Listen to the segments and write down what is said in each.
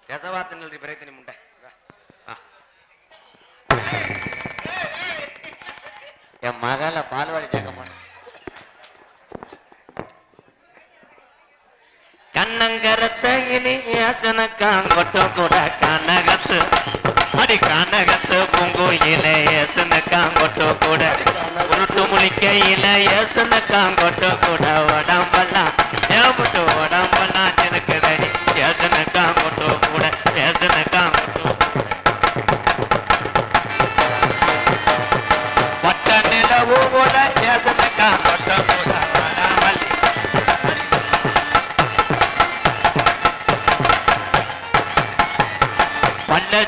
கெசவாத்தினல் பிரயத்தனி முண்டை என் மகள பால்வாடி சேர்க்க மாட்டேன். கண்ணங்கரத்த இலியாசனக்காங்கொட்ட கூட கனகத்து அடி கனகத்து பூங்குயில ஏசனக்காங்கொட்ட கூட உருட்டு முழிக்கையில ஏசனக்காங்கொட்ட கூட உடம்பெல்லாம் ஏப்பட்டு உடம்பெல்லாம் எனக்கு தடி ஏசனக்காங்கொட்ட கூட ஏசனக்காங்கொட்ட பட்ட நிலவு கூட ஏசனக்காங்கொட்ட கூட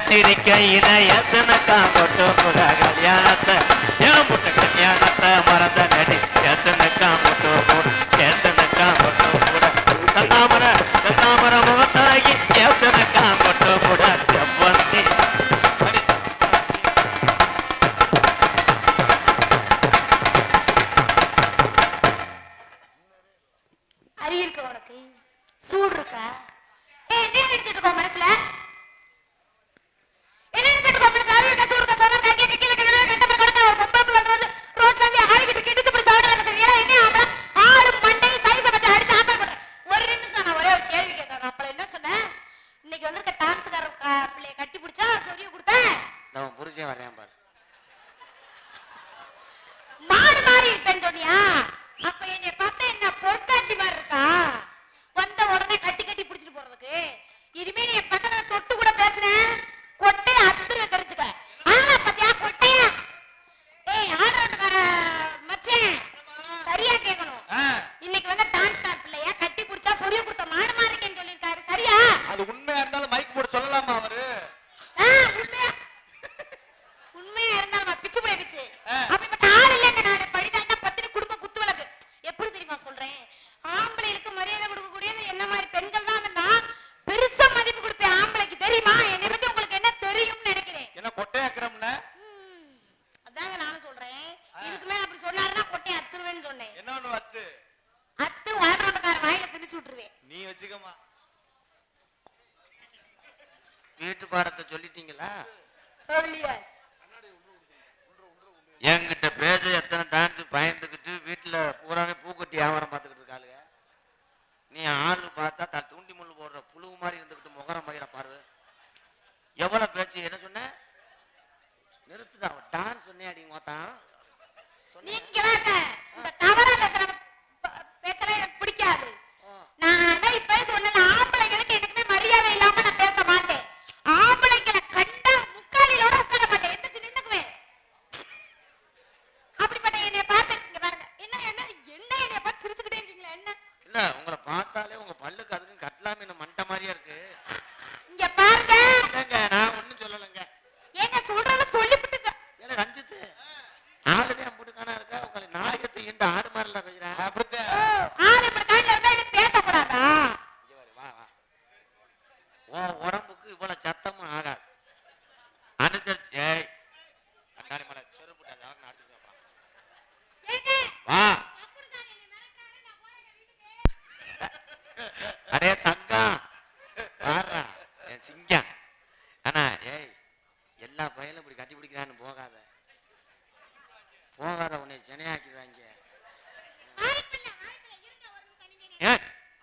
சிரிக்கையில ஏசனக்காங்கொட்ட கூட கல்யாணத்தை ஏன் முட்ட கல்யாணத்தை மறந்த நடி ஏசனக்காங்கொட்ட கூட ஏசனக்காங்கொட்ட கூட கண்ணாமர முகத்தாகி ஏசனக்காங்கொட்ட கூட செவ்வந்தி அறிவு இருக்க உனக்கு சூடு இருக்கா? என்ன நினைச்சிட்டு இருக்கோம் மனசுல? வீட்டு பாடத்தை சொல்லிட்டீங்களா? என்கிட்ட பேச எத்தனை டான்ஸ் பயந்துக்கிட்டு வீட்டுல பூராமே பூக்கட்டி வியாபாரம் பார்த்துக்கிட்டு இருக்காளுங்க. நீ ஆளு பார்த்தா தூண்டி முள்ளு போடுற புழு மாதிரி இருந்துகிட்டு முகரம் மயிர பாரு. எவ்வளவு பேச்சு என்ன சொன்ன? நிறுத்துதான் டான்ஸ் சொன்னே அடி மொத்தான். பிடிக்காது. நான் இப்ப சொன்ன ஆம்பளைங்களுக்கு எனக்குமே மரியாதை இல்லாம நான் பேச மாட்டேன். ஆம்பளைங்களை கண்டா முக்காலிலோட உட்கார மாட்டேன். எந்திரிச்சு நின்னுக்குவேன். அப்படிப்பட்ட என்னைய பார்த்து இங்க பாருங்க. என்ன என்னைய பார்த்து சிரிச்சுக்கிட்டே இருக்கீங்களா? என்ன இல்ல உங்களை பார்த்தாலே உங்க பல்லுக்கு அதுக்கும் கட்டலாமே மண்ட மாதிரியா இருக்கு. இங்க பாருங்க. இல்லங்க நான் ஒண்ணும் சொல்லலைங்க. ஏங்க சொல்றத சொல்லிவிட்டு ஏன்னா ரஞ்சித்து ஆளுதான் போட்டுக்கானா இருக்கா உங்களை நாயகத்தை இந்த ஆடு மாதிரில பேசுறேன். அப்படித்தான் ஆளு இப்படி கையில இருந்தா இது பேசக்கூடாதா? வா வா உன் உடம்புக்கு இவ்வளவு சத்தமும் ஆகாது. அனுசரிச்சு ஏய் கண்ணாடி மலை செருப்புட்டா யாரும் அடிச்சுக்கா வா. அடே தங்கம் பாடுறா என் சிங்கம். ஆனா ஏய் எல்லா பையனும் இப்படி கட்டி பிடிக்கிறான்னு போகாத உன்னை சென்னையாக்கிடுவாங்க.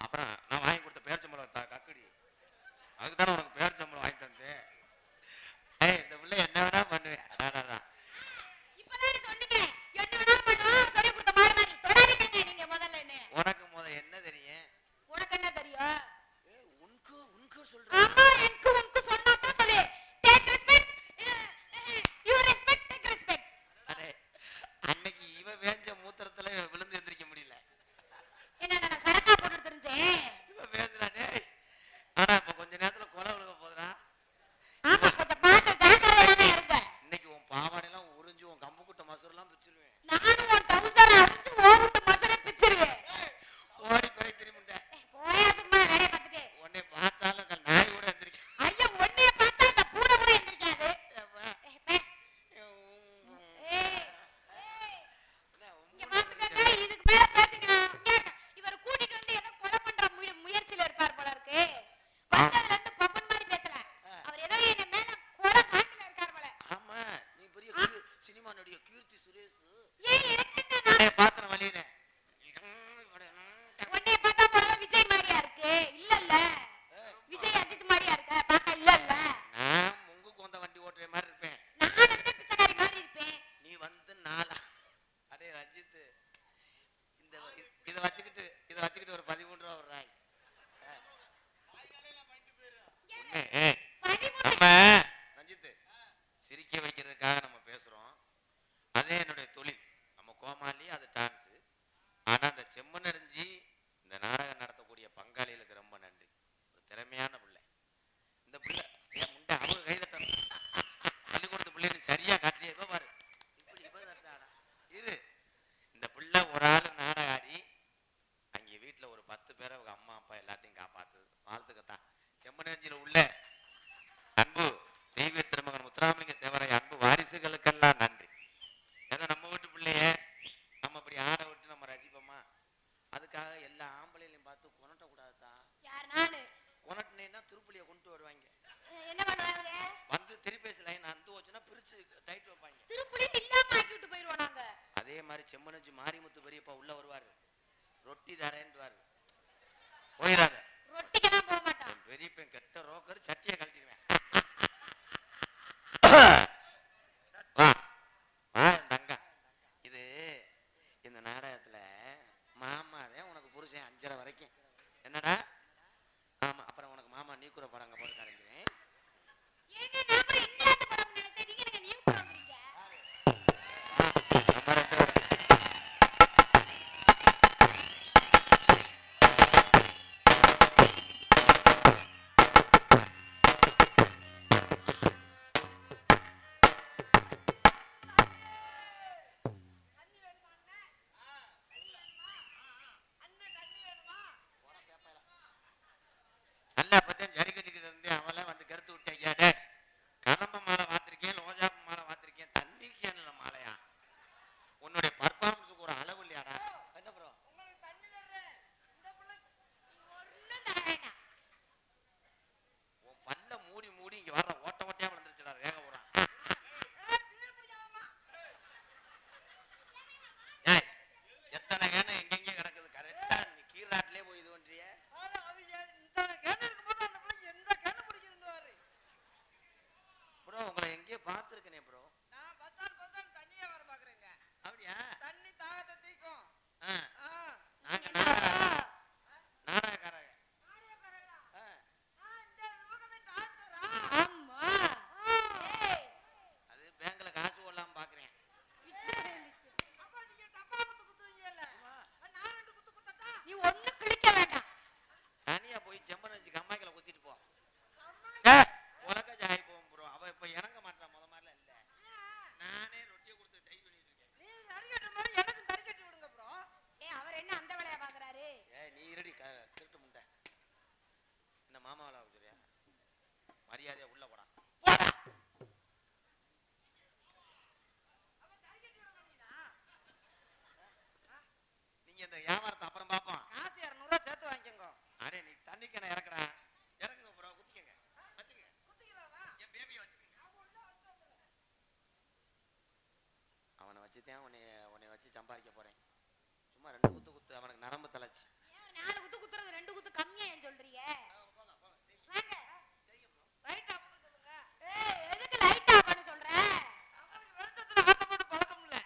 அப்புறம் நான் வாங்கி கொடுத்த பேர்ச்சம்பளம் கக்கடி அதுக்குதானே உனக்கு பேர்ச்சம்பளம் வாங்கி தந்தேன். இந்த பிள்ளை என்ன வேணா பண்ணுவேன். உனக்கு முத என்ன தெரியும்? உனக்கு என்ன தெரியும்? உனக்கு சொல்றேன். அன்னைக்கு இவ வேஞ்ச மூத்திரத்துல விழுந்து எந்திரிக்க முடியல. என்ன நான் சரக்கா போட்டு தெரிஞ்சேன். இவ பேசுறானே. ஆனா இப்ப கொஞ்ச நேரத்துல கொலை ரொட்டி தரேன்னுவாரு. போயிடாத. ரொட்டிக்கெல்லாம் போக மாட்டான். பெரிய பையன் கெட்ட ரோக்கர், சட்டியை கழட்டிடுவேன். வா வா தங்கா. இது இந்த நாடகத்துல மாமாதான் உனக்கு புருஷன் 5:30 வரைக்கும். என்னடா? ஆமா. அப்புறம் உனக்கு மாமா நீ கூட படம் அங்க போட்டு காமிக்கிறேன். ஏங்க நான் கூட இங்கிலாந்து படம் நினைச்சேன், நீங்க எனக்கு நியூ படம்ங்கறீங்க. நல்லா பத்தேன் ஜரி கட்டிக்கிட்டு இருந்தேன். அவெல்லாம் வந்து கருத்து விட்டேன். ஏடே கதம்ப மாலை வாத்திருக்கேன், ரோஜாப்பு மாலை வாத்திருக்கேன், தண்ணிக்கு என்ன மாலையா? உன்னுடைய பர்ஃபார்மன்ஸுக்கு ஒரு அளவு இல்லையாடா? என்ன ப்ரோ? உங்களுக்கு தண்ணி தர்றேன். இந்த புள்ள ஒண்ணும் தர வேண்டாம். உன் பல்ல மூடி மூடி இங்க வர்ற ஓட்ட ஓட்டையா விழுந்துருச்சுடா. வேக விடுறான். ஏய் எத்தனை கேன எங்கெங்க கிடக்குது? கரெக்டா நீ கீராட்டிலே போய் இது பண்றிய. ப்ரோ உங்களை எங்கேயோ பார்த்துருக்கனே ப்ரோ. அப்படியா? நாங்க நாடகக்காரங்க. ஆமா. ஏய் அது பேங்க்ல காசு போடலாம பாக்குறேன். நீ ஒண்ணு கிழிக்க வேண்டாம். தனியா போய் செம்மன் வச்சு கம்மாய்க்கல குத்திட்டு போ. உலக ஜாய் போகும் ப்ரோ. அவ இப்ப இறங்க மாட்டான். முத மாதிரிலாம் இல்ல. நானே ரொட்டியை கொடுத்து டை பண்ணிட்டு இருக்கேன். ஏய் அவர் என்ன அந்த வேலைய பாக்குறாரு? நீ இருடி திருட்டு முண்டை. இந்த மாமாவளா சொல்றியா? மரியாதையா உள்ள போடா. போடா. நீங்க இந்த வியாபாரத்தை அப்புறம் பாப்போம். காசு 200 சேர்த்து வாங்கிக்கோங்க. அரே நீ தண்ணிக்கு என்ன இறக்குறேன். இறக்குங்க ப்ரோ. குத்திக்கங்க. வச்சுக்கங்க. என் பேபியை வச்சுக்கங்க. அவனை வச்சுதான் உன்னை வச்சு சம்பாதிக்க போறேன். சும்மா 2 குத்து குத்து. அவனுக்கு நரம்பு தலைச்சு. ஏன் 4 குத்து குத்துறது 2 குத்து கம்மியா ஏன் சொல்றீங்க? வாங்க. ரைட்டா பண்ண சொல்லுங்க. ஏய் எதுக்கு லைட்டா பண்ண சொல்ற? அவங்களுக்கு வெளிச்சத்துல ஆட்டம் போட பழக்கம் இல்ல.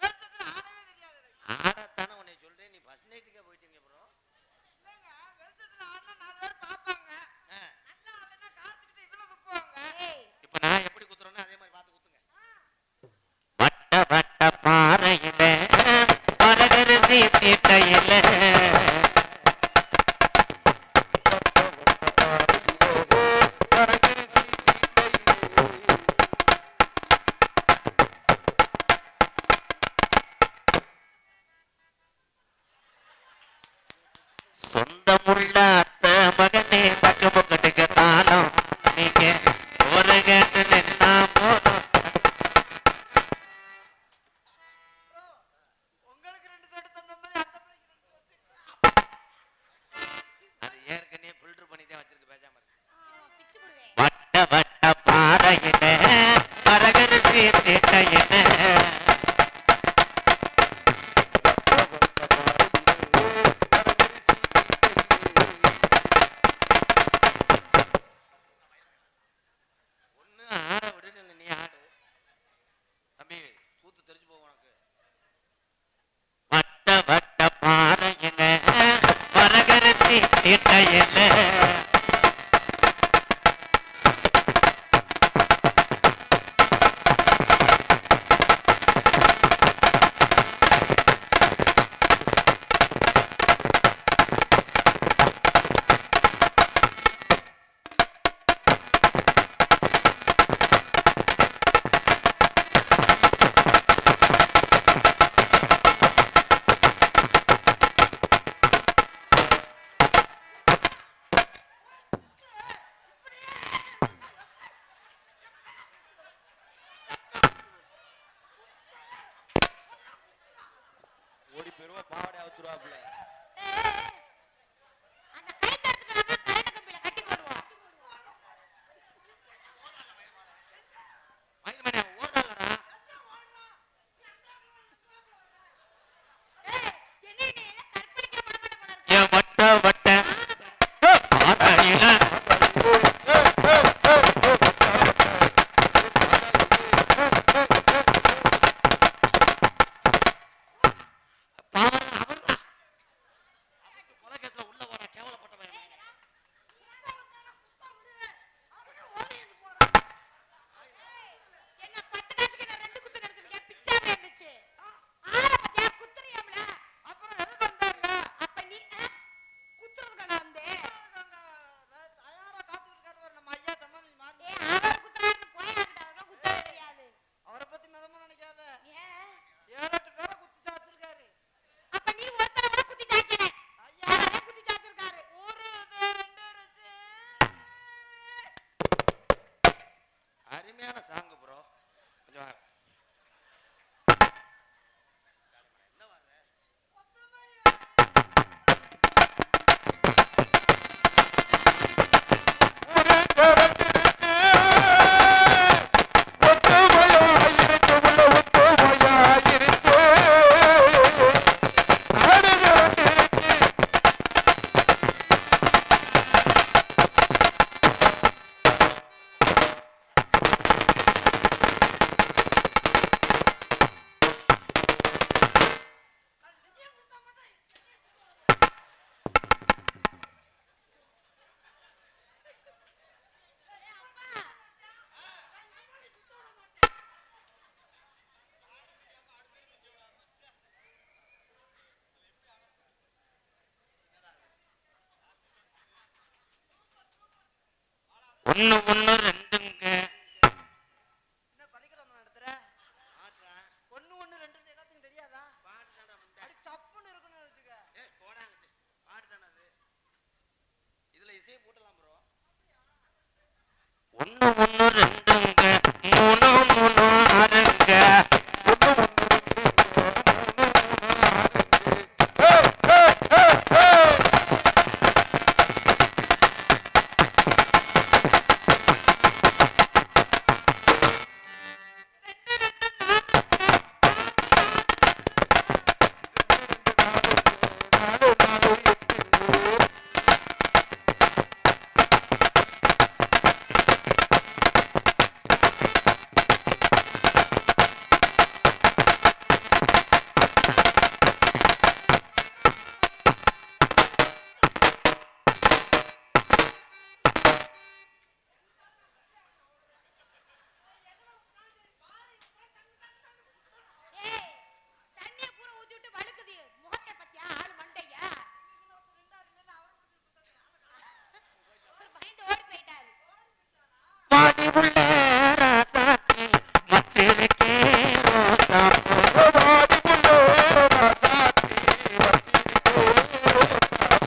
வெளிச்சத்துல ஆடவே தெரியாது எனக்கு. ஆடத்தானே உன்னை சொல்றேன். நீ ஃபர்ஸ்ட் நைட்டுக்கே போயிட்டீங்க ப்ரோ. இல்லங்க வெளிச்சத்துல ஆடினா 4 பேர் பாப்பாங்க. நல்லா ஆடலைன்னா கார்த்திக்கிட்ட இதுல துப்புவாங்க. ஏய் இப்ப நான் எப்படி குத்துறேனோ அதே மாதிரி பார்த்து குத்துங்க. வட்ட வட்ட பாறையில பரகரசி தீட்டையில சொந்தமுள்ள அத்த மகனே பக்கம் கட்டுக்க தாளம் நீங்க ஒரு கேட்டு நின்னா போதும். உங்களுக்கு 2 தட்டு தந்த மாதிரி அந்த பிள்ளைக்கு 2 தட்டு. அது ஏற்கனவே ஃபில்டர் பண்ணி தான் வச்சிருக்கு. பேசாம இருக்கு. பிச்சு புடுவே. வட்ட வட்ட பாறையில பரகரசி தீட்டையில ஒண்ணு ஆட விடு. நீ ஆடு தம்பி. சூத்து தெரிஞ்சு போகும் உனக்கு. வட்ட வட்ட பாறையில பரகரசி தீட்டையில ஓடி போயிருவா. பாவடை அவுத்துருவாப்ல. ஏய் அந்த கை தட்டுறதுக்கு கரண்ட் கம்பியில கட்டி போடுவோம். மயில்மணி அவன் ஓடலடா. ஏய் என்ன நீ என்ன கற்பனை அருமையான சாங் ப்ரோ. கொஞ்சம் வாங்க. ஒண்ணு ஒண்ணு ரெண்டுங்க. என்ன பள்ளிக்கூடம் நடத்துற? ஒண்ணு ஒண்ணு ரெண்டு எல்லாத்துக்கும் தெரியாதா? அப்படி தப்புன்னு இருக்குன்னு வச்சுக்க. பாட்டு தானே அது. இதுல இசையை போட்டலாம் ப்ரோ. ஒண்ணு ஒண்ணு ரெண்டுங்க, மூணு மூணு ஆறுங்க. ஏய், தண்ணிய பூரா ஊத்தி விட்டு வழுக்குது. முகத்தை பத்தியா ஆளு மண்டையா? ஒரு பயந்து ஓடி போயிட்டாரு. பாடி உள்ள ராசாத்தி மச்சிருக்கே ரோசா பூ. பாடி உள்ள ராசாத்தி மச்சிருக்கே ரோசா பூ.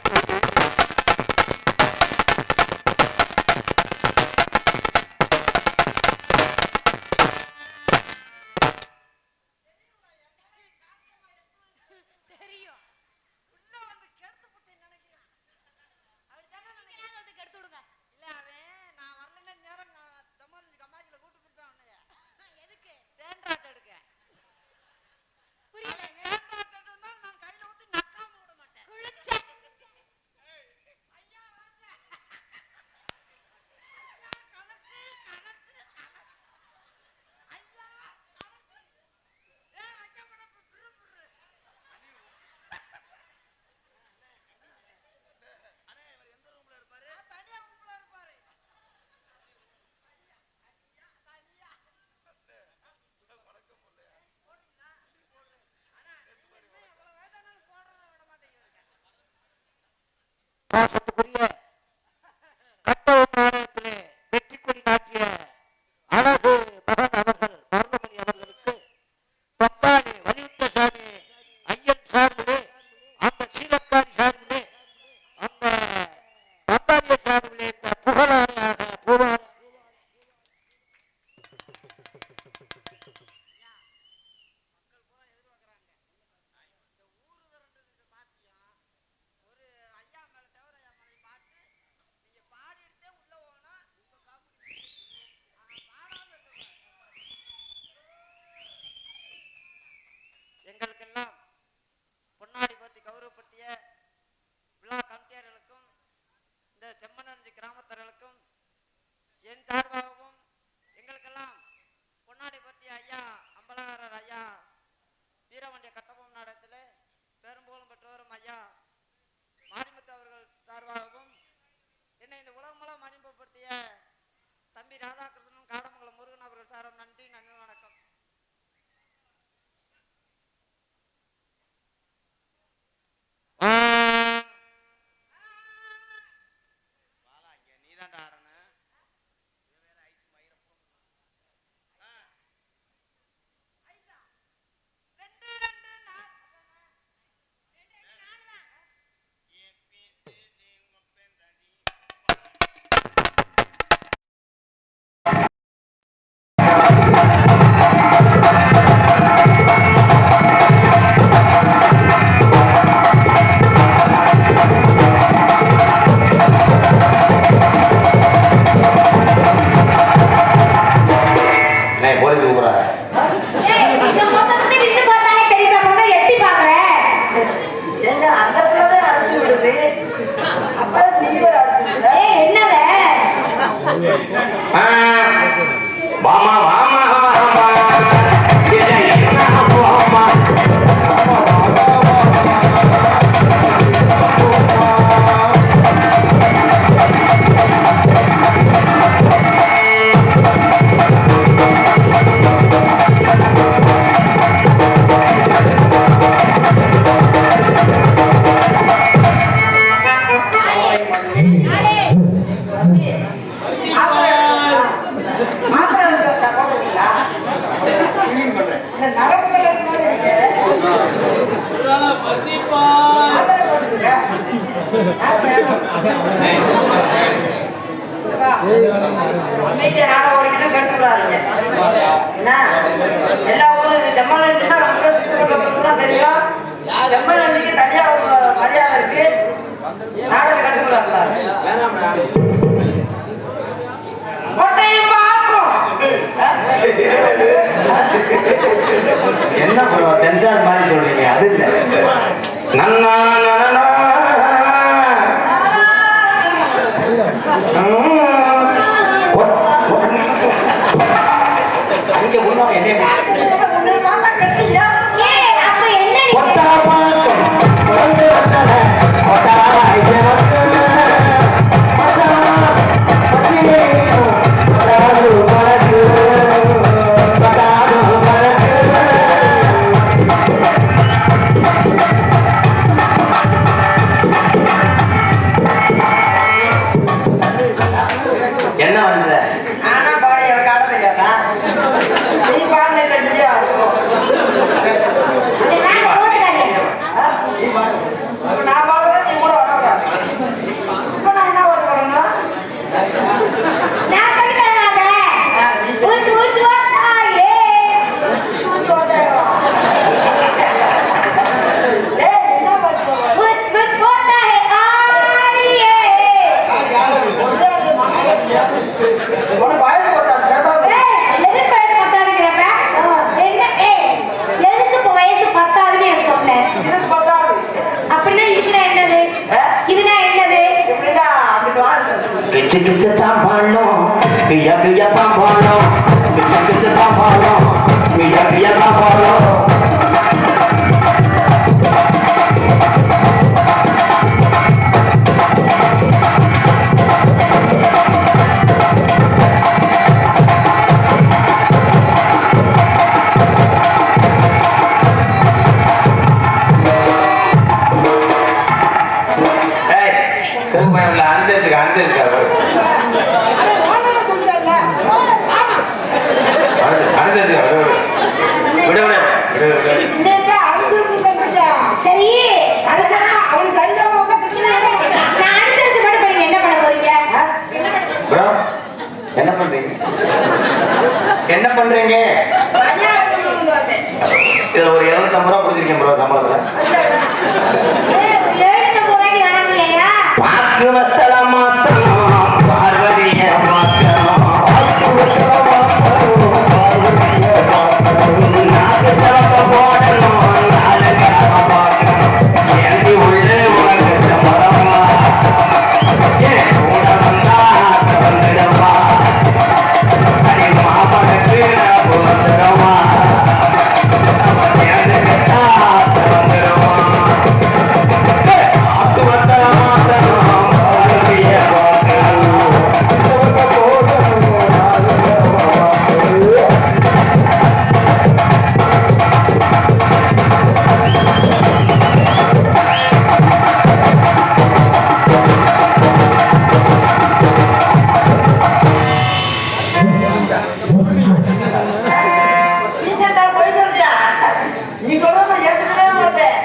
தெரியும். உள்ள வந்து கெடுத்து போட்டேன்னு நினைக்கிறேன். அப்படித்தானே நினைக்கிறேன். நீங்களாவது வந்து கெடுத்து விடுங்க. இல்ல அவன் நான் வரலன்னா நேரம் நான் தமர்ஜி கம்மாக்கில கூட்டு போயிருப்பேன் உன்னைய. எதுக்கு? தேன்றாட்டு எடுக்க. புரியல. தேன்றாட்டு எடுத்தா நான் கையில ஊத்தி நக்காம விட மாட்டேன். குளிச்ச. ஐயா வாங்க. ஐயா கணக்கு கணக்கு கணக்கு. ஐயா கணக்கு. ஏய் வைக்க மாட்டேன் புரு புரு. அண்ணே இவர் எந்த ரூம்ல இருப்பாரு? தனியா ரூம்ல இருப்பாரு. ஐயா தனியா. போடுங்க. ஆனா இனிமே எவ்வளவு வேதனாலும் போடுறத விட மாட்டேங்கிறீங்க. பாசத்துக்குரிய கட்டவும் நாடகத்திலே வெற்றி கொடி நாட்டிய அழகு மகன் அவர்கள் மருதமணி அவர்களுக்கு பம்பானி வலியுத்தசாமி ஐயன் சார்பிலே, அந்த சீலக்காரி சார்பிலே, அந்த பம்பானிய சார்பிலே இந்த புகழாரையாக பூவார் மக்கள் பூரா எதிர்பார்க்கறாங்க. இந்த ஊரு திரண்டு பாத்தியம் ஒரு ஐயா மேல தவிர ஐயா மேல பாட்டு நீங்க பாடி எடுத்தே உள்ள போனா உங்க காமெடி பாடாம இருக்க. எங்களுக்கெல்லாம் பொன்னாடி பத்தி கௌரவப்படுத்திய விழா கமிட்டியார்களுக்கும் இந்த செம்மனஞ்சி கிராமத்தர்களுக்கும் என் சார்பாகவும் எங்களுக்கெல்லாம் பொன்னாடி பற்றிய ஐயா அம்பலகாரர் ஐயா வீரவண்டிய கட்டபொம்மன் நாடகத்திலே பெரும்புகழும் பெற்றவரும் ஐயா மாரிமுத்து அவர்கள் சார்பாகவும் என்னை இந்த உலகமெல்லாம் அறிமுகப்படுத்திய தம்பி ராதாகிருஷ்ணன் காடமங்கலம் முருகன் அவர்கள் சாரும் நன்றி நன்றி வணக்கம். நீதான்டா ஆடணும். ரெண்டு ரெண்டு நாள் ஏ வாமா வாமா வாமா போமா அமைதியா நாட ஓடிக்கிட்டு கட்டுறாருங்க என்ன எல்லா ஊரும் ஜம்மலஞ்சுன்னா ரொம்ப தெரியும் ஜம்மலஞ்சுக்கு தனியா ஒரு மரியாதை இருக்கு நாடக கட்டுறாரு கோட்டையும் பார்ப்போம் என்ன ப்ரோ டென்ஷன் மாதிரி சொல்றீங்க அது இல்ல நன்னா நன்னா அங்க முன்னாடி என்ன என்ன வந்த ஆனா பாடி எனக்கு ஆட தெரியாதா நீ பாடு கட்டியா நான் பாடுறேன் நீ கூட வரக்கூடாது இப்ப நான் என்ன ஒர்க் பண்ணணும் கிச்சு கிச்சு தான் பாடணும் பியா பியா தான் பாடணும் கிச்சு கிச்சு தான் பாடணும் பியா பியா தான் பாடணும் என்ன பண்றீங்க என்ன பண்றீங்க இதுல ஒரு 250 ரூபா கொடுத்துருக்கேன் ப்ரோ சம்பளத்துல பாக்கு வத்தல மாத்தணும் பார்வதிய மாத்தணும் நாக்கு தலப்ப போடணும் நாலு கிழமை பார்க்கணும் ஏந்தி உள்ளே உனக்கு சம்பளமா ஏன் கூட வந்தா வந்துடமா அடி மாப்பனுக்கு வந்துடுமா அவன் ஏந்து கேட்டா வந்துடுமா பாக்கு வத்தல மாத்தணும் பார்வதிய மாத்தணும் நீ சொல்ற நான் ஏற்கனவே மாட்டேன்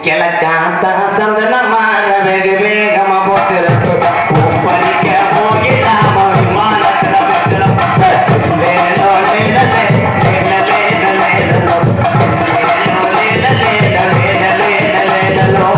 கிழக்காத்தா சந்தனமாக வெகு வேகமா போட்டு பறிக்க போயிடாம விமானத்துல விட்டுடும் வேலோ லேலலே லேலலே லேலோ லேலலே லேலலே லேலோ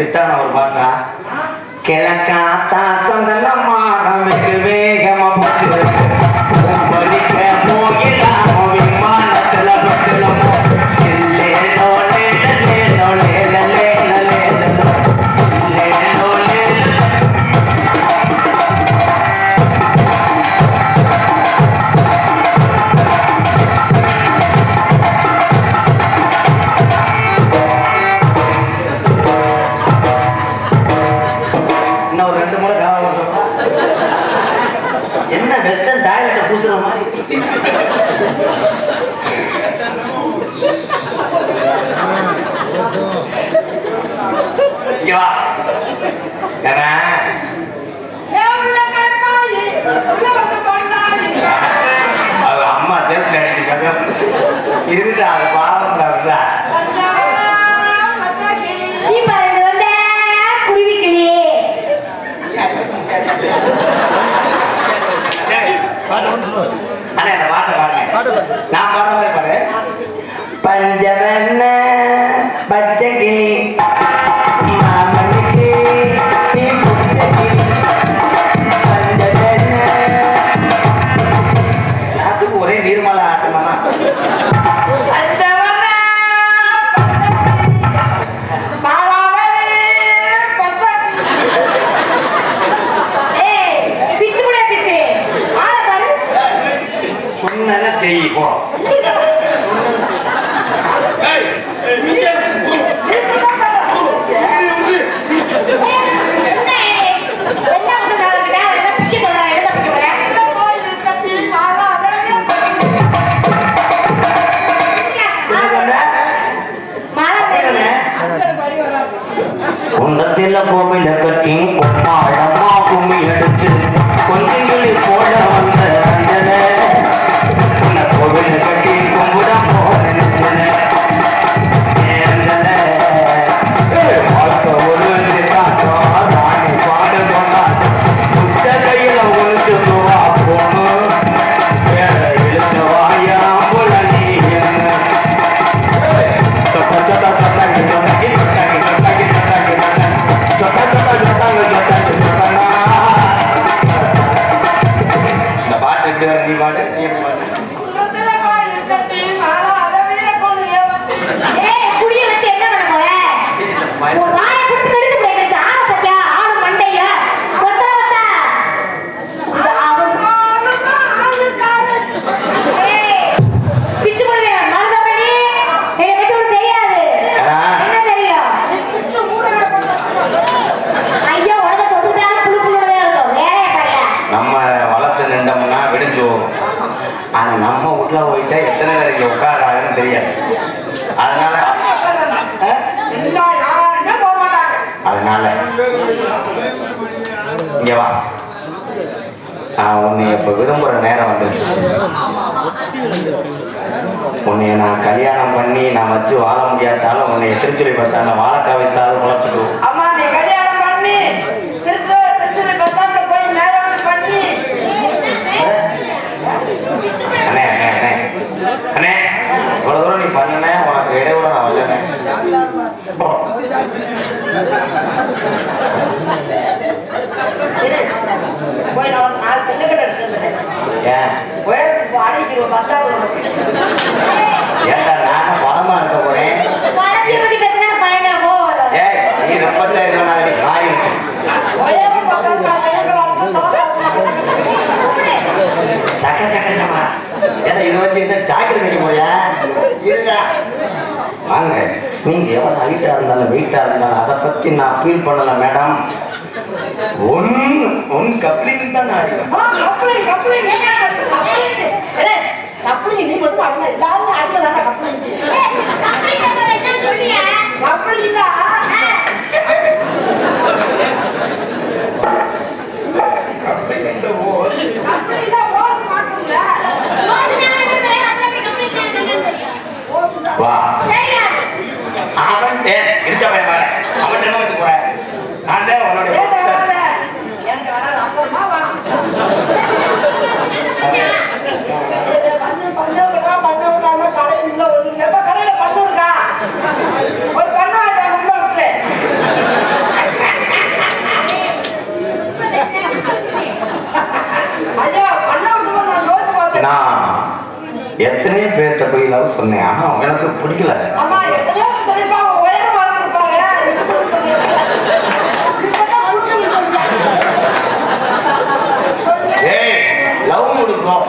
திட்டான ஒரு பாட்டா கிழக்காத்தா சொந்தமா நமக்கு வேகமா போட்டு படிக்க போயிடாமோ விமானத்துல பட்டுலமோ லேலோ லேலோ லேலோ லேலோ லேலோ லேலோ. இன்னும் ஒரு 2 முறை காவல் சொல்றா. என்ன வெஸ்டர்ன் டாய்லெட்டை பூசுற மாதிரி இங்க வா. ஏன்னா, அவ அம்மா சேர்த்து அடிச்சுக்காங்க இருந்துட்டா அது பாவம் இருந்தா இப்ப இது வந்து குருவிக்கிளி. ஆனா இந்த பாட்டை பாருங்க நான் பாடுற மாதிரி பாரு பஞ்சவண்ண பச்சை கிளி மாமனுக்கு நீ புச்ச கிளி பஞ்சவண்ண அதுக்கு ஒரே நீர்மலை ஆட்டமாமா சொன்னதை செய் போ குண்டத்தில் கோவில் கட்டி பொன்னாழமா கும்மி எடுத்து கொஞ்சங்களி போட வந்த அஞ்சன உன்னை கோவில் கட்டி கும்பிட போன வாழ்க்கை ஒரு காட்டும் ராணி பாடு கொண்டாடு சுத்த கையில ஒன்று துவா போகணும் வேற இழுத்து வாயா போல நீ என்ன இந்த பாட்டு எப்படி வர நீ பாடு நீ எப்படி பாடு குடிய வச்சு என்ன பண்ண போற? ஒரு வாயை பிடிச்சு கடிச்சு போயிடுச்சு. ஆளை பத்தியா? ஆளு மண்டையா? ஒத்த ஒத்த. பிச்சு போடுவேன். மருதமணி, என்னை பத்தி உனக்கு தெரியாது. என்ன தெரியும்? ஐயோ, உலக தொட்டுதான் புழு புழுவே இருக்கும். வேலையை பாருங்க. நம்ம வளர்த்து நின்றோம்னா விடிஞ்சு போகும் ஆனா நம்ம உள்ள போயிட்டா எத்தனை பேருக்கு உட்காராங்கன்னு தெரியாது அதனால அதனால இங்க வா நான் உன்னை இப்ப விரும்புற நேரம் வந்துருச்சு உன்னைய நான் கல்யாணம் பண்ணி நான் வச்சு வாழ முடியாட்டாலும் உன்னை திருச்சுரி பார்த்தாலும் வாழ கவித்தாலும் முளைச்சிடுவோம் அம்மா நீ கல்யாணம் பண்ணி திருச்சி பத்தாண்டு போய் மேலாண் பண்ணி அண்ணே அண்ணே அண்ணே அண்ணே இவ்வளவு தூரம் நீ பண்ணனே உனக்கு இடைவிட நான் வரலண்ணே போய் நான் ஒரு 4 பெண்ணுகள் எடுத்துக்கிறேன் ஏன் உயரத்துக்கு அடிக்கிறோம் 10வது உனக்கு ஏன்டா நான் பணமா இருக்க போறேன் பணத்தை பத்தி பேசினா பயங்கர கோவம் வரும். ஏய் நீ 35 நாளைக்கு மாறி உயரம் 10 சக்க சக்கமா ஏன்னா இது வச்சு என்ன ஜாக்கெட் வைக்க போறியா இருடா வாங்க நீங்க எவ்வளவு ஹைட்டா இருந்தாலும் வெயிட்டா இருந்தாலும் அதை பத்தி நான் ஃபீல் பண்ணல மேடம் ஒன் கப்ளிங் தான் நான் அடிக்கிறேன் கப்பலிங்க நீ மட்டும் அடிமை எல்லாருமே அடிமைதான கப்பலிங்க என்னன்னு சொல்லியா? கப்பலிங்க கப்பலிங்க ஓட்டு மாட்டோம்ல வா அவன் இருக்க பயமா அவன் என்ன வந்து போற நான் தான் உன்னோட எனக்கு வராது அப்புறமா வா பண்ண கடையில் உள்ள ஒண்ணு கடையில பண்ணு இருக்கா ஒரு பண்ண உள்ள விட்டு எத்தனையோ பேர்கிட்ட போய் லவ் சொன்னேன். ஆனா எனக்கு பிடிக்கல. அம்மா எத்தனையோ தெரியுமா உயரம் வந்திருப்பாங்க. இப்பதான் புடிச்சிருக்கீங்க. ஏய் லவ் முடிக்கும்.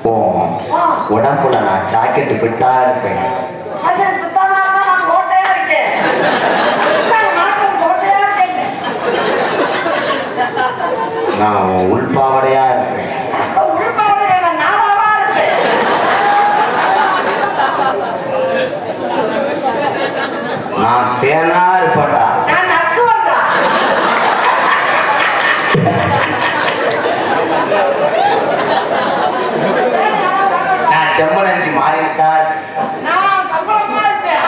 ஓ உடம்புல நான் ஜாக்கெட் ஃபிட்டா இருப்பேன். அது சுத்தமா நான் கோட்டையா இருக்கேன். நான் கோட்டையா இருக்கேன். நான் உள்பாவடையா இருப்பேன். உள்பாவடை வேணாம், நானாவா இருப்பேன். நான் தேனா இருப்பேன்டா. நான் நக்கு வந்தா. நான் செம்மனஞ்சி மாறிட்டா. நான் கம்பளமா இருப்பேன்.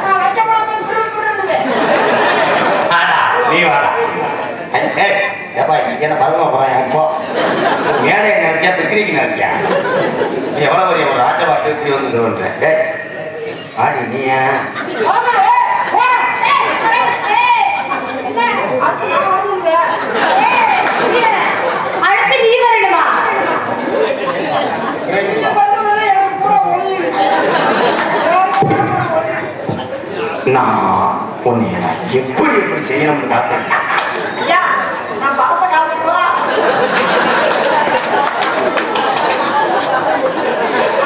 நான் வைக்கப்படாம புருண்டுவேன். ஆடா நீ வாடா. ஏப்பா என்ன பதமா போறேன் இப்போ மேடை நினைச்சா பிக்னிக் நினைச்சியா? நீ எவ்வளவு பெரிய ஒரு ராஜபாட்டு இப்படி வந்து ஆடி நீ ஆமா, அடுத்து நான் வருவேன். அடுத்து நீ வரணுமா? நீங்க பண்றதுல எனக்கு பூரா ஒளியுது. நான் உன்னை எப்படி எப்படி செய்யணும்னு பார்த்தேன். ஐயா, நான் படத்தை காமிக்கவா?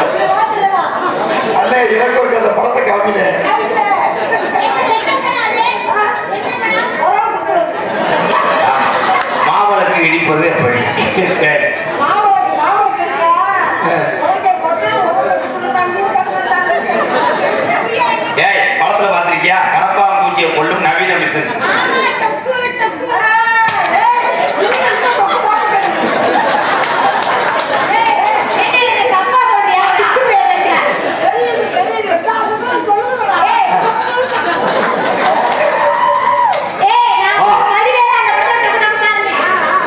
அப்படி வாத்துலடா. அல்ல எனக்கு ஒரு அந்த படத்தை காமில காமிக்கல. ஒரம் குத்துறது. மாவளக்கு இடிப்பது எப்படி? மாவளுக்கு இருக்கா? உலகை போட்டு உடம்பை குத்துட்டாங்க, குத்துட்டாங்க. ஏய் படத்துல பார்த்திருக்கியா? கரப்பா பூச்சியை கொள்ளும் நவீன மிஷின்.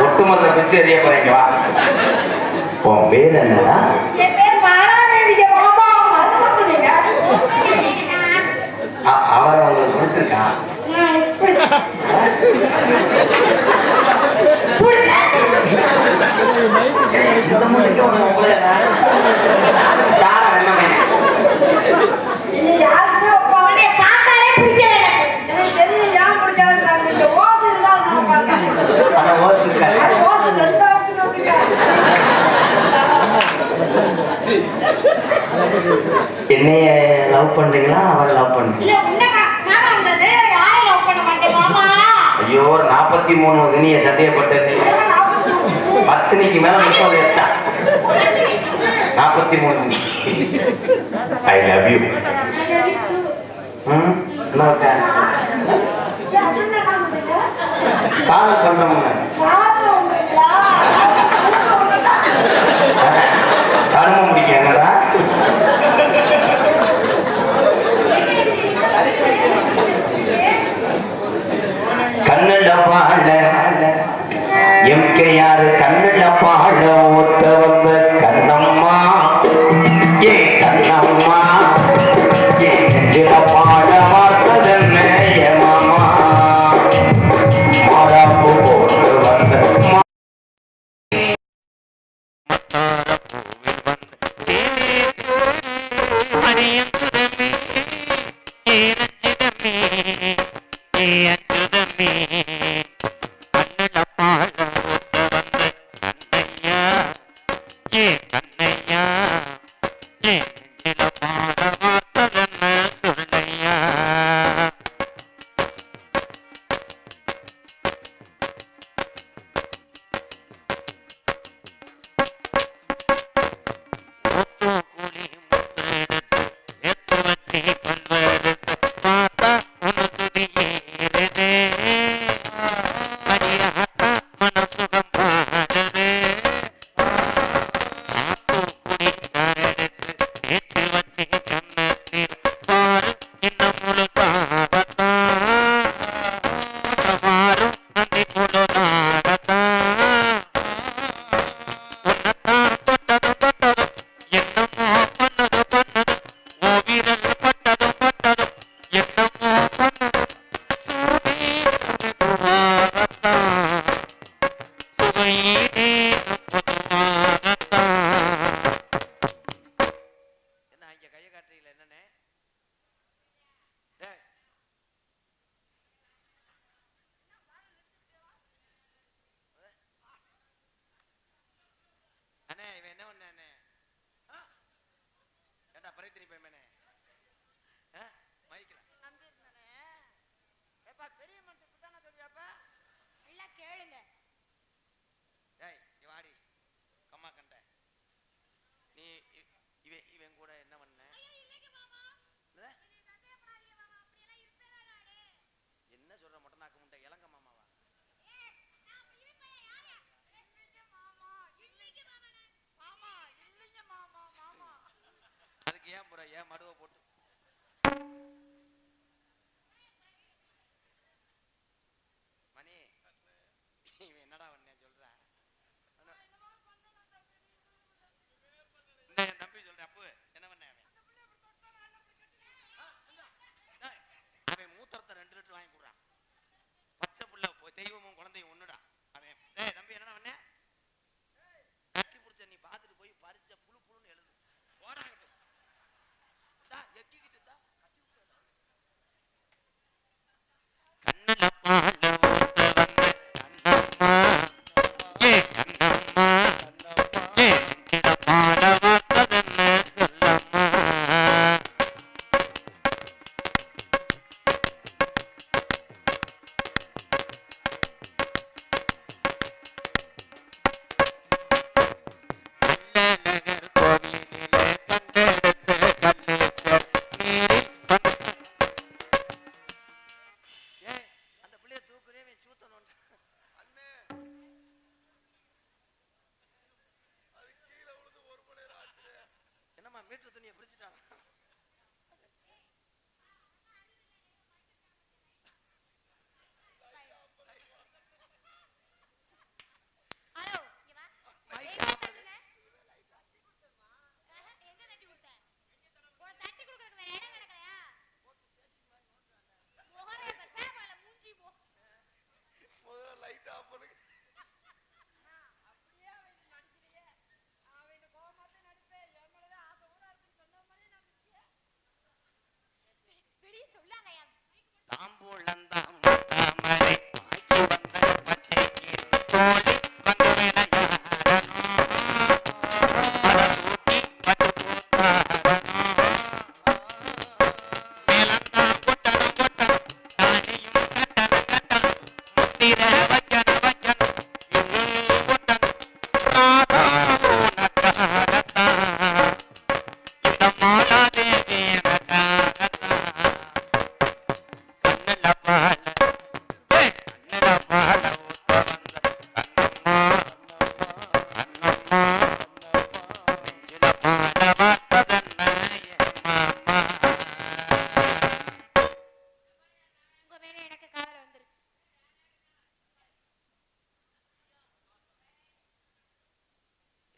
ஒட்டுமொத்த பிச்சு எறிய போறீங்க வா. உன் பேர் என்னடா? அவரை உங்களுக்கு பிடிச்சிருக்கா? சாரம் என்ன பண்ண? அந்த ஓட்டுக்க என்னைய லவ் பண்றீங்களா அவரை லவ் பண்றீங்களா? ஐயோ 43 தினிய சந்தேகப்பட்டு பத்தினிக்கு மேல 30 எக்ஸ்ட்ரா 43 ஐ லவ் யூ. காதல் பண்றவங்க கரும முடிக்க என்னடா? கண்ணுல பாழ எம்கேஆர் கண்ணுல பாழ ஒத்த வந்த கண்ணம்மா ஏ கண்ணம்மா ஏ நெஞ்சில பாட பார்த்ததென்ன மாமா மாறாப்பு போட்டு வந்த மடுவை போட்டு மணி இவன் என்னடா பண்ண சொல்ற இந்த என் தம்பி சொல்றேன் அப்பு என்ன பண்ண அவன் மூத்திரத்தை 2 லிட்டர் வாங்கி கொடுறான் பச்சை புள்ள தெய்வமும் குழந்தையும் ஒண்ணுடா அவன் தம்பி என்னடா பண்ண கட்டி பிடிச்ச நீ பார்த்துட்டு போய் பறிச்ச புழு புழுன்னு எழுது போடாங்கிட்டு எக்கிக்கிட்டு தான் கண்ணுல பால ஊத்த வந்த கண்ணம்மா ஏ கண்ணம்மா ஏ நெஞ்சில பால வார்த்ததென்ன சொல்லம்மா கள்ளழகர் கோவிலிலே கண்டெடுத்த கல்லேச்சர் நீரில் அந்த பிள்ளைய தூக்குனே சூத்தணும் அண்ணே அது கீழே விழுந்து 1 மணி நேரம் ஆச்சு என்னம்மா மீட்டர் துணியை பிரிச்சுட்டாங்க ஹலோ இங்க வா மைக் எங்க ஆஃப் தட்டுன எங்க தட்டி கொடுத்த உன தட்டி கொடுக்கறதுக்கு வேற இடம் கிடக்கலையா முகரே கட்டா மேல மூஞ்சி போ முதல்ல லைட் ஆஃப் பண்ணுங்க அப்படியே அவன் நடிக்கிறியே அவன் கோமாத்த நடிப்பேன் என் மேலதான் ஆசை ஊரா இருக்குன்னு சொன்ன மாதிரி நடிச்சிய வெளிய சொல்லாதயா தாம்பூலந்தாம் தாமரை பாய்ச்சி வந்த பச்சைக்கு தோழி வந்து விளையாடணும் அதை தூக்கி வச்சு கூத்தாடணும் மேலந்தான் கொட்டணும் கொட்டணும் தானியும் கட்டணும் கட்டணும் முத்திர வைக்கணும் இன்னும் கொட்டணும் ராதா உனக்காகத்தான் இந்த மாலாதேவி எனக்காகத்தான் கண்ணுல பால கண்ணுல பால ஊத்த வந்த கண்ணம்மா கண்ணம்மா நெஞ்சில பால வார்த்ததென்ன என் மாமா உங்க மேல எனக்கு காதல் வந்துருச்சு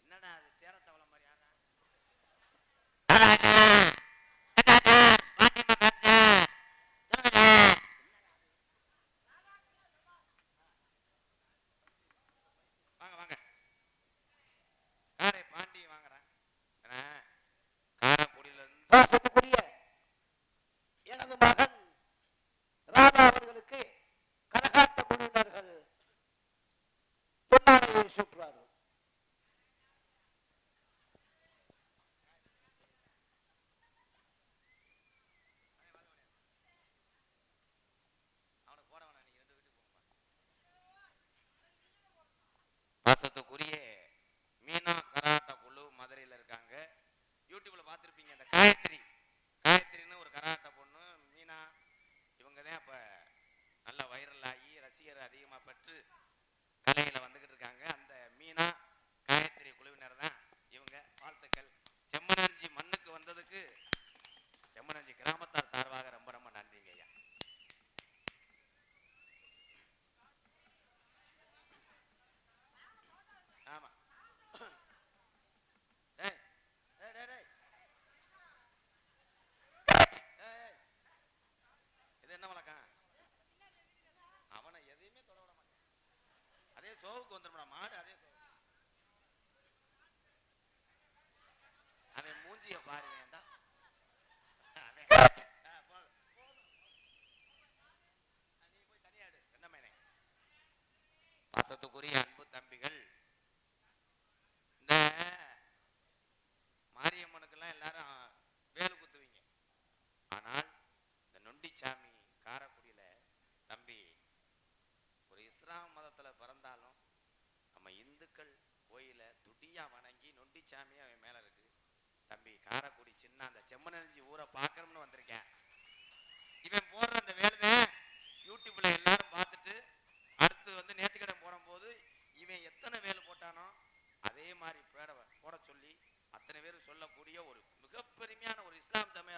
என்னடா அது தேரத்தவள மாதிரி ஆனா வாங்க வாங்க யாரே பாண்டி வாங்குறேன் காரக்குடியில இருந்து பாசத்துக்குரிய எனது மகன் ராதா அவர்களுக்கு கரகாட்ட குழுவினர்கள் பொன்னாடையை சுற்றுவார்கள். அவனுக்கு போட வேணாம் நீங்க 2 வீட்டுக்கு போங்கப்பா பாசத்துக்குரிய மீனா கராட்டா குழு மதுரையில் இருக்காங்க யூடியூப்ல பார்த்துருப்பீங்க அந்த காயத்ரின்னு ஒரு கராட்டா பொண்ணு மீனா இவங்க தான் அப்ப நல்ல வைரல் ஆகி ரசிகர் அதிகமாக பெற்று கலையில வந்துகிட்டு இருக்காங்க அந்த மீனா காயத்ரி குழுவினர் தான் இவங்க வாழ்த்துக்கள் செம்மனஞ்சி மண்ணுக்கு வந்ததுக்கு செம்மனஞ்சி கிராமத்தார் சார்பாக ரொம்ப ரொம்ப நன்றிங்க ஐயா ஆமா டேய் டேய் டேய் டேய் ஏய் இது என்ன வழக்கம் அவனை எதையுமே தொட விட மாட்டேன் அதே சோவுக்கு வந்துடும்டா மாடு அதே சோவு அவன் மூஞ்சிய பாரு வேண்டா நீ போய் தனியாடு என்ன மேனே பாசத்துக்குரிய அன்பு தம்பிகள் இந்த மாரியம்மனுக்கெல்லாம் எல்லாரும் வேலு குத்துவீங்க ஆனால் இந்த நொண்டிச்சாமி காரக்குடியில தம்பி ஒரு இஸ்லாம் மதத்துல பிறந்தாலும் நம்ம இந்துக்கள் கோயில துடியா வணங்கி நொண்டிச்சாமி அவன் மேல இருக்கு தம்பி காரக்குடி சின்ன அந்த செம்மனஞ்சி ஊரை பார்க்கணும்னு வந்திருக்கேன் இவன் போடுற அந்த வேலுதான் யூடியூப்ல எல்லாரும் பார்த்துட்டு அடுத்து வந்து நேர்த்திக்கடன் போடும்போது இவன் எத்தனை வேலு போட்டானோ அதே மாதிரி போட சொல்லி அத்தனை பேர் சொல்லக்கூடிய ஒரு மிக பெருமையான ஒரு இஸ்லாம் சமய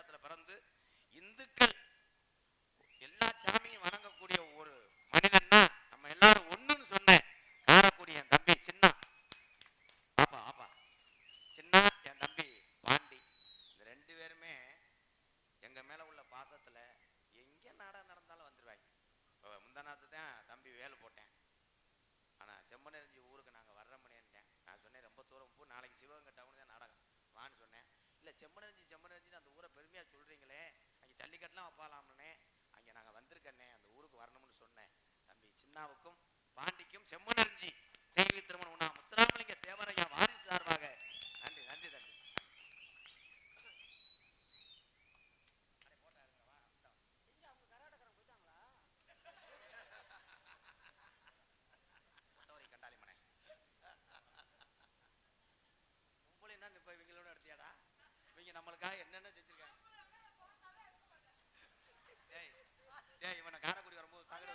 செம்மனறிஞ்சி ஊருக்கு நாங்கள் வர்றோம்னேன்ட்டேன். நான் சொன்னேன் ரொம்ப தூரம் போ, நாளைக்கு சிவகங்கை டவுனு தான் நாடகம் வான்னு சொன்னேன். இல்லை செம்மனறிஞ்சின்னு அந்த ஊரை பெருமையாக சொல்கிறீங்களே, அங்கே ஜல்லிக்கட்டுலாம் வைப்பாலாம்னே, அங்கே நாங்கள் வந்திருக்கேன்னே, அந்த ஊருக்கு வரணும்னு சொன்னேன். தம்பி சின்னாவுக்கும் பாண்டிக்கும் செம்மனறிஞ்சி தேவி திருமணம் உண்ணா முத்துராமலிங்க தேவரையா வாரிசு சார்பாக நன்றி நன்றி தம்பி. இப்ப இவங்களோட எடுத்தியாடா, இவங்க நம்மளுக்காக என்னென்ன செஞ்சிருக்காங்க. இவனை காரைக்குடி வரும்போது தகர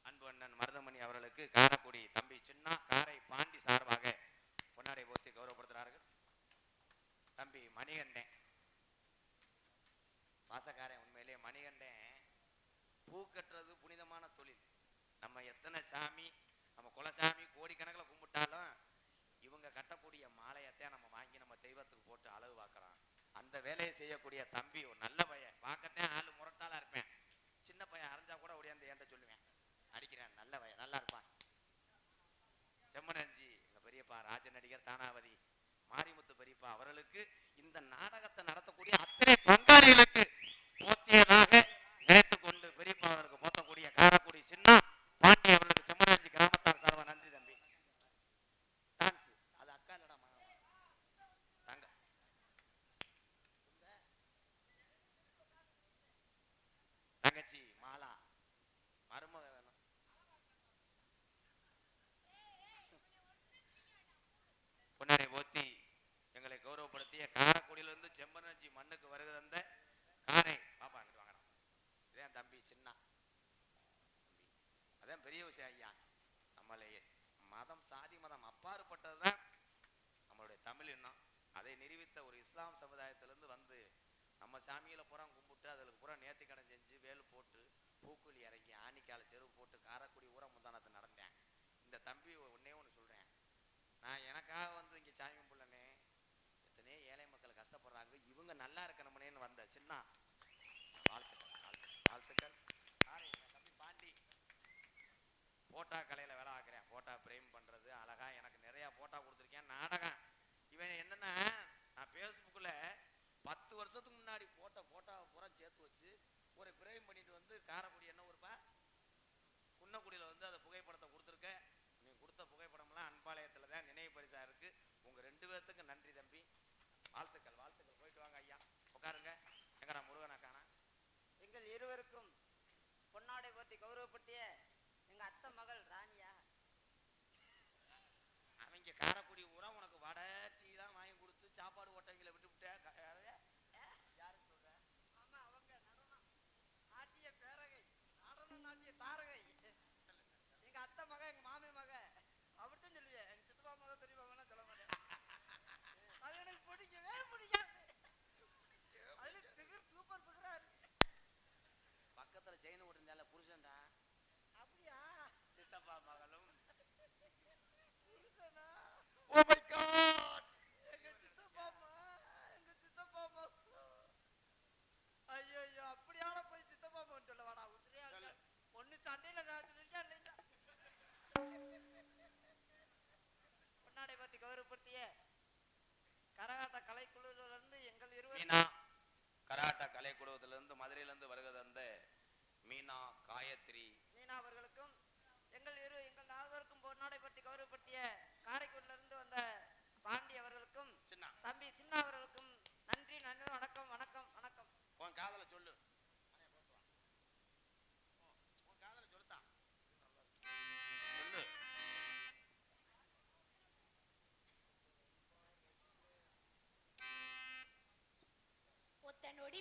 அன்பு அண்ணன் மருதமணி அவர்களுக்கு காரைக்குடி தம்பி சின்னா காரை பாண்டி சார்பாக பொன்னாடை போத்தி கௌரவப்படுத்துகிறார்கள். தம்பி மணிகண்டன் பாசக்காரன், உண்மையிலேயே மணிகண்டன் பூ கட்டுறது புனிதமான தொழில். நம்ம எத்தனை சாமி, நம்ம குலசாமி கோடிக்கணக்கில் கும்பிட்டாலும் இவங்க கட்டக்கூடிய மாலையத்தையும் நம்ம வாங்கி நம்ம தெய்வத்துக்கு போட்டு அளவு பார்க்கலாம். அந்த வேலையை செய்யக்கூடிய தம்பி ஒரு நல்ல பையன். பார்க்கத்தான் ஆளு முரட்டாளா இருப்பேன், சின்ன பையன் அரைஞ்சா கூட ஓடியாந்து என்கிட்ட சொல்லுவேன், அடிக்கிறேன் நல்ல பையன் நல்லா இருப்பான். செம்மனஞ்சி எங்க பெரியப்பா ராஜ நடிகர் தானாவதி மாரிமுத்து பெரியப்பா அவர்களுக்கு இந்த நாடகத்தை நடத்தக்கூடிய அத்தனை பங்காளிகளுக்கு போத்தியதாக நினைத்து கொண்டு பெரியப்பா அவர்களுக்கு போத்தக்கூடிய காரைக்குடி சின்னா பாண்டி அவர்களுக்கு செம்மனஞ்சி கிராமத்தார் சார்பா நன்றி தம்பி. டான்ஸ் அது அக்கா இல்லடா தங்க தங்கச்சி மாலா மருமக வேணும். பொன்னாடை போத்தி எங்களை கௌரவப்படுத்திய காரைக்குடியிலிருந்து செம்பனஞ்சி மண்ணுக்கு வருகை தந்த காரை பாப்பா அங்கிட்டு வாங்கடா. இதான் தம்பி சின்னா தம்பி, அதான் பெரிய விஷயம் ஐயா. நம்மளே மதம் சாதி மதம் அப்பாற்பட்டதுதான் நம்மளுடைய தமிழ் இன்னும். அதை நிரூபித்த ஒரு இஸ்லாம் சமுதாயத்திலிருந்து வந்து நம்ம சாமியில பூரா கும்பிட்டு அதுக்கு பூரா நேர்த்திக்கடன் செஞ்சு வேலு போட்டு பூக்குழி இறங்கி ஆணிக்கால செருவு போட்டு காரைக்குடி ஊரா முந்தானத்தை நடந்தேன். இந்த தம்பி ஒன்னே ஒன்று சொல்றேன், நான் எனக்காக வந்து இங்க சாமி கும்பிடலனே, எத்தனையோ ஏழை மக்கள் கஷ்டப்படுறாங்க, இவங்க நல்லா இருக்கணும்னேன்னு வந்த சின்ன வாழ்த்துக்கள் வாழ்த்துக்கள். தம்பி பாண்டி போட்டா கலையில வேலை ஆக்குறேன், போட்டா பிரேம் பண்றது அழகா எனக்கு நிறைய போட்டா கொடுத்துருக்கேன். நாடகம் இவன் என்னன்னா, நான் பேஸ்புக்ல 10 வருஷத்துக்கு முன்னாடி போட்டாவை பூரா சேர்த்து வச்சு ஒரு பிரேம் பண்ணிட்டு வந்து காரைக்குடி என்ன ஊருப்பா குன்னக்குடியில வந்து அந்த புகைப்படத்தை கொடுத்துருக்க. நீ கொடுத்த புகைப்படம்லாம் அன்பாளையத்துல தான் நினைவு பரிசா இருக்கு. உங்க 2 பேர்த்துக்கு நன்றி தம்பி, வாழ்த்துக்கள் வாழ்த்துக்கள். போயிட்டு வாங்க ஐயா, உட்காருங்க. எங்கடா முருகனா காணா? எங்கள் இருவருக்கும் பொன்னாடை போத்தி கௌரவப்பட்டிய எங்க அத்தை மகள் ராணியா. அவங்க காரைக்குடி ஊரா உனக்கு வடை டீ தான் வாங்கி கொடுத்து சாப்பாடு ஓட்டங்களை விட்டு விட்ட யாருக்கு சொல்ற? ஆமா, அவங்க நடனம் நாட்டிய பேரகை, நடனம் நாட்டிய தாரகை. எங்க அத்தை மக, எங்க மாமி மக அப்படித்தான் சொல்லுவேன். எங்க சித்தப்பா மக பெரியப்பா மகனா சொல்ல மாட்டேன். அது எனக்கு பிடிக்கவே பிடிக்காது. அதுல பிகர் சூப்பர் பிகரா இருக்கு. பக்கத்துல செயின் ஓட்டிருந்தால புருஷன்டா. அப்படியா? சித்தப்பா மகளும் புருஷனா? ஓ மை காட், எங்க சித்தப்பா ஐயோ, அப்படியால போய் சித்தப்பா மகன் சொல்ல வாடா. உதிரியா ஒண்ணு சண்டையில சொல்லிட்டா இல்லையா? பொன்னாடை பத்தி கௌரவப்படுத்திய கரகாட்ட கலைக்குழுவிலிருந்து எங்கள் மீனா கராட்டா கலைக்குழுவத்திலிருந்து மதுரையிலிருந்து வருகை தந்த மீனா காயத்ரி மீனா அவர்களுக்கும் எங்கள் 4 பொன்னாடை பத்தி கௌரவப்படுத்திய காரைக்குடியிலிருந்து வந்த பாண்டி அவர்களுக்கும் தம்பி சின்னா அவர்களுக்கும் நன்றி நன்றி. வணக்கம் வணக்கம் வணக்கம். உன் காதல சொல்லு, உன் காதல சொல்லுதான் சொல்லு. ஒத்த நொடி